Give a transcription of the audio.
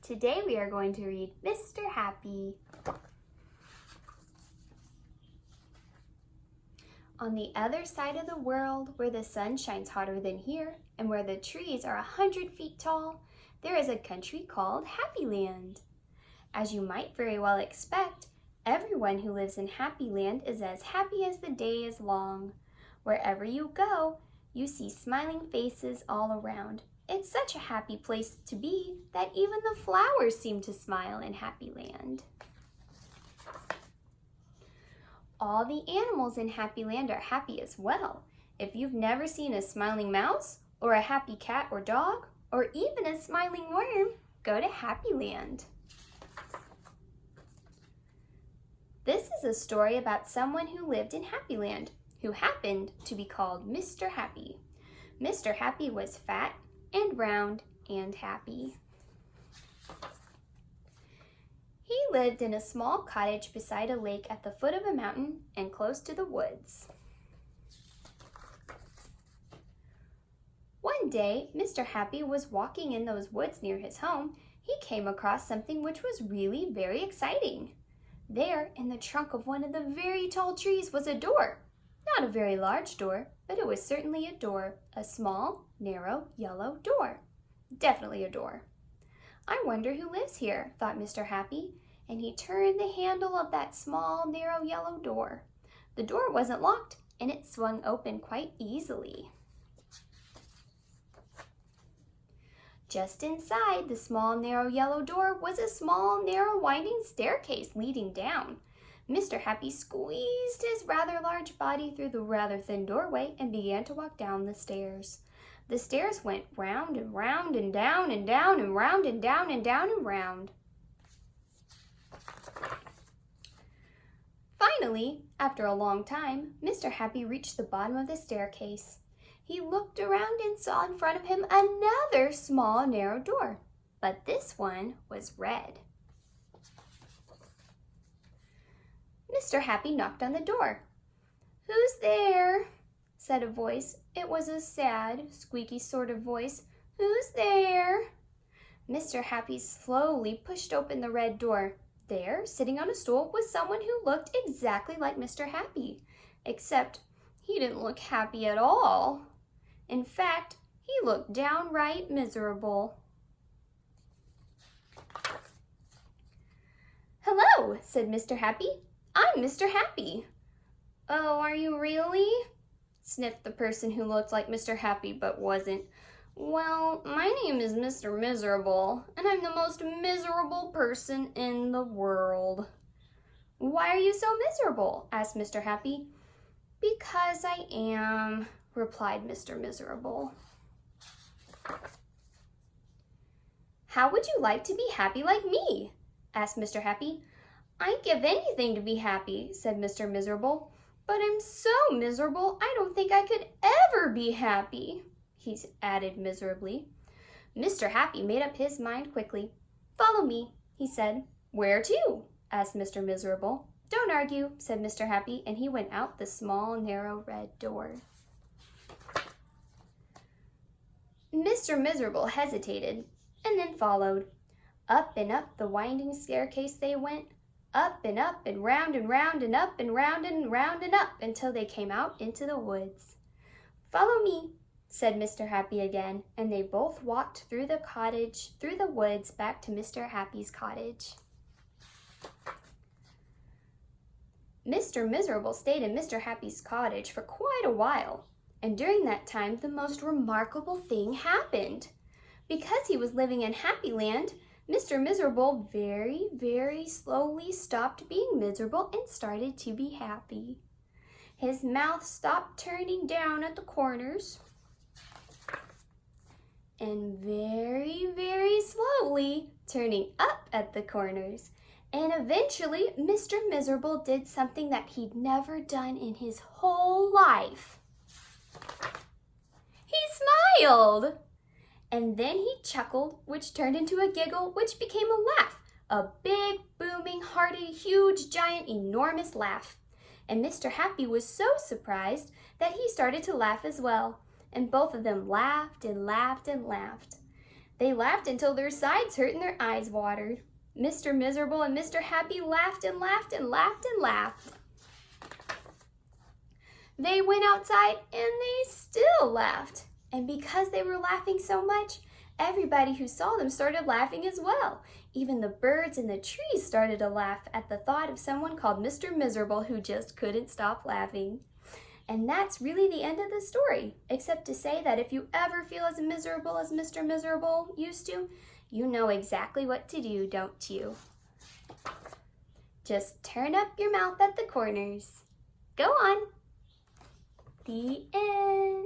Today we are going to read Mr. Happy. On the other side of the world, where the sun shines hotter than here, and where the trees are 100 feet tall, there is a country called Happy Land. As you might very well expect, everyone who lives in Happy Land is as happy as the day is long. Wherever you go, you see smiling faces all around. It's such a happy place to be that even the flowers seem to smile in Happy Land. All the animals in Happy Land are happy as well. If you've never seen a smiling mouse, or a happy cat or dog, or even a smiling worm, go to Happy Land. This is a story about someone who lived in Happy Land, who happened to be called Mr. Happy. Mr. Happy was fat and round and happy. He lived in a small cottage beside a lake at the foot of a mountain and close to the woods. One day, Mr. Happy was walking in those woods near his home. He came across something which was really very exciting. There, in the trunk of one of the very tall trees, was a door. Not a very large door, but it was certainly a door, a small, narrow, yellow door. Definitely a door. I wonder who lives here, thought Mr. Happy, and he turned the handle of that small, narrow, yellow door. The door wasn't locked, and it swung open quite easily. Just inside the small, narrow, yellow door was a small, narrow, winding staircase leading down. Mr. Happy squeezed his rather large body through the rather thin doorway and began to walk down the stairs. The stairs went round and round and down and down and round and down and down and round. Finally, after a long time, Mr. Happy reached the bottom of the staircase. He looked around and saw in front of him another small, narrow door, but this one was red. Mr. Happy knocked on the door. "Who's there?" said a voice. It was a sad, squeaky sort of voice. "Who's there?" Mr. Happy slowly pushed open the red door. There, sitting on a stool, was someone who looked exactly like Mr. Happy, except he didn't look happy at all. In fact, he looked downright miserable. "Hello," said Mr. Happy. "I'm Mr. Happy." "Oh, are you really?" sniffed the person who looked like Mr. Happy but wasn't. "Well, my name is Mr. Miserable, and I'm the most miserable person in the world." "Why are you so miserable?" asked Mr. Happy. "Because I am," replied Mr. Miserable. "How would you like to be happy like me?" asked Mr. Happy. "I'd give anything to be happy," said Mr. Miserable. "But I'm so miserable, I don't think I could ever be happy," he added miserably. Mr. Happy made up his mind quickly. "Follow me," he said. "Where to?" asked Mr. Miserable. "Don't argue," said Mr. Happy, and he went out the small, narrow, red door. Mr. Miserable hesitated, and then followed. Up and up the winding staircase they went, up and round and round and up and round and round and up until they came out into the woods. "Follow me," said Mr. Happy again, and they both walked through the woods back to Mr. Happy's cottage. Mr. Miserable stayed in Mr. Happy's cottage for quite a while, and during that time the most remarkable thing happened. Because he was living in Happy Land, Mr. Miserable very, very slowly stopped being miserable and started to be happy. His mouth stopped turning down at the corners, and very, very slowly turning up at the corners. And eventually, Mr. Miserable did something that he'd never done in his whole life. He smiled! And then he chuckled, which turned into a giggle, which became a laugh. A big, booming, hearty, huge, giant, enormous laugh. And Mr. Happy was so surprised that he started to laugh as well. And both of them laughed and laughed and laughed. They laughed until their sides hurt and their eyes watered. Mr. Miserable and Mr. Happy laughed and laughed and laughed and laughed. They went outside and they still laughed. And because they were laughing so much, everybody who saw them started laughing as well. Even the birds and the trees started to laugh at the thought of someone called Mr. Miserable who just couldn't stop laughing. And that's really the end of the story, except to say that if you ever feel as miserable as Mr. Miserable used to, you know exactly what to do, don't you? Just turn up your mouth at the corners. Go on. The end.